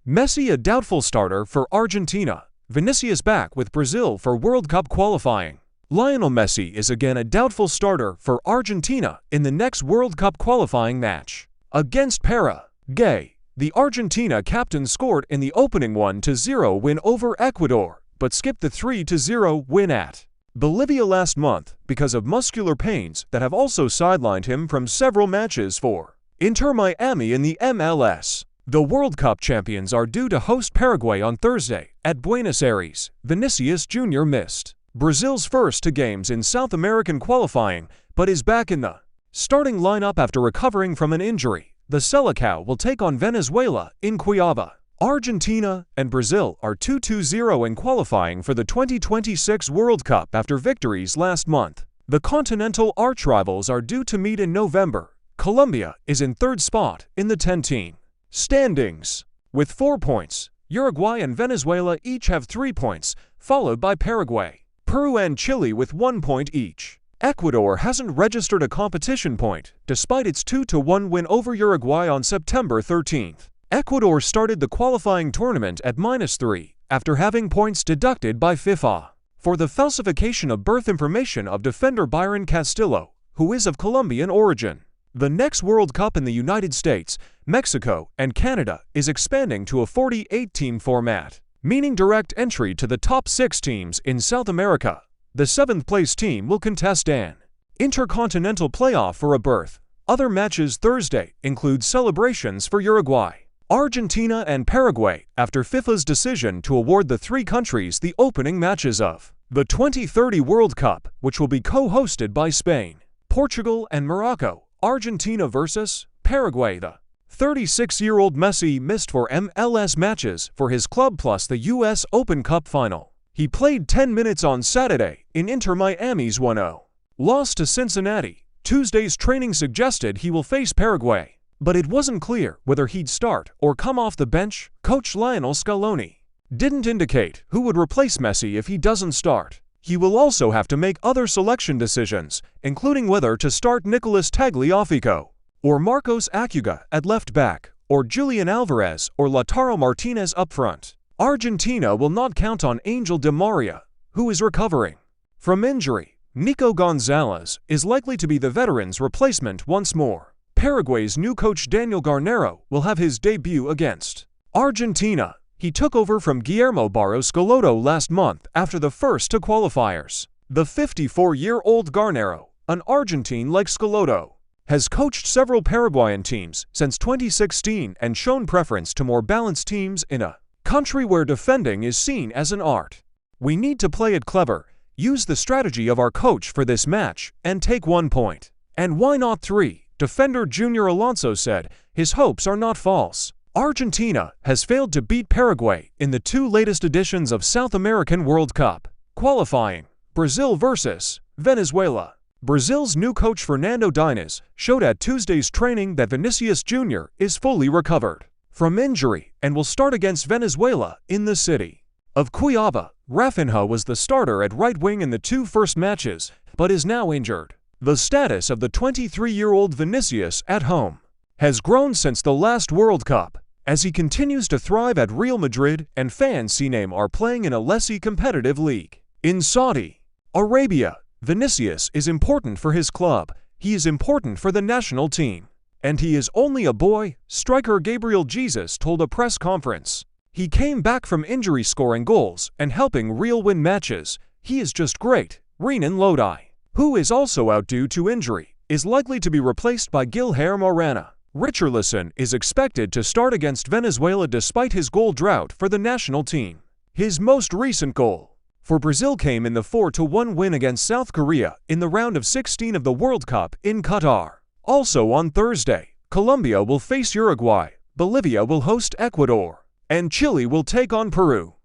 Messi a doubtful starter for Argentina. Vinicius back with Brazil for World Cup qualifying. Lionel Messi is again a doubtful starter for Argentina in the next World Cup qualifying match. Against Paraguay, the Argentina captain scored in the opening 1-0 win over Ecuador, but skipped the 3-0 win at Bolivia last month because of muscular pains that have also sidelined him from several matches for Inter Miami in the MLS. The World Cup champions are due to host Paraguay on Thursday at Buenos Aires. Vinicius Jr. missed Brazil's first two games in South American qualifying, but is back in the starting lineup after recovering from an injury. The Selecao will take on Venezuela in Cuiabá. Argentina and Brazil are 2-0 in qualifying for the 2026 World Cup after victories last month. The continental archrivals are due to meet in November. Colombia is in third spot in the 10-team standings with 4 points. Uruguay and Venezuela each have 3 points, followed by Paraguay, Peru and Chile with 1 point each. Ecuador hasn't registered a competition point, despite its 2-1 win over Uruguay on September 13th. Ecuador started the qualifying tournament at -3, after having points deducted by FIFA for the falsification of birth information of defender Byron Castillo, who is of Colombian origin. The next World Cup in the United States, Mexico, and Canada is expanding to a 48-team format, meaning direct entry to the top 6 teams in South America. The 7th-place team will contest an intercontinental playoff for a berth. Other matches Thursday include celebrations for Uruguay, Argentina, and Paraguay after FIFA's decision to award the 3 countries the opening matches of the 2030 World Cup, which will be co-hosted by Spain, Portugal, and Morocco. Argentina versus Paraguay. The 36-year-old Messi missed 4 MLS matches for his club plus the U.S. Open Cup final. He played 10 minutes on Saturday in Inter Miami's 1-0 loss to Cincinnati. Tuesday's training suggested he will face Paraguay, but it wasn't clear whether he'd start or come off the bench. Coach Lionel Scaloni didn't indicate who would replace Messi if he doesn't start. He will also have to make other selection decisions, including whether to start Nicolas Tagliafico or Marcos Acuña at left back, or Julian Alvarez or Lautaro Martinez up front. Argentina will not count on Angel Di Maria, who is recovering from injury. Nico Gonzalez is likely to be the veteran's replacement once more. Paraguay's new coach Daniel Garnero will have his debut against Argentina. He took over from Guillermo Barros Schelotto last month after the first 2 qualifiers. The 54-year-old Garnero, an Argentine like Schelotto, has coached several Paraguayan teams since 2016 and shown preference to more balanced teams in a country where defending is seen as an art. We need to play it clever, use the strategy of our coach for this match, and take 1 point. And why not 3? Defender Junior Alonso said. His hopes are not false. Argentina has failed to beat Paraguay in the 2 latest editions of South American World Cup qualifying. Brazil versus Venezuela. Brazil's new coach Fernando Diniz showed at Tuesday's training that Vinicius Jr. is fully recovered from injury and will start against Venezuela in the city of Cuiabá. Rafinha was the starter at right wing in the 2 first matches, but is now injured. The status of the 23-year-old Vinicius at home has grown since the last World Cup, as he continues to thrive at Real Madrid and fans see him are playing in a less competitive league. In Saudi Arabia, Vinicius is important for his club, he is important for the national team, and he is only a boy, striker Gabriel Jesus told a press conference. He came back from injury scoring goals and helping Real win matches. He is just great. Renan Lodi, who is also out due to injury, is likely to be replaced by Guilherme Arana. Richarlison is expected to start against Venezuela despite his goal drought for the national team. His most recent goal for Brazil came in the 4-1 win against South Korea in the round of 16 of the World Cup in Qatar. Also on Thursday, Colombia will face Uruguay, Bolivia will host Ecuador, and Chile will take on Peru.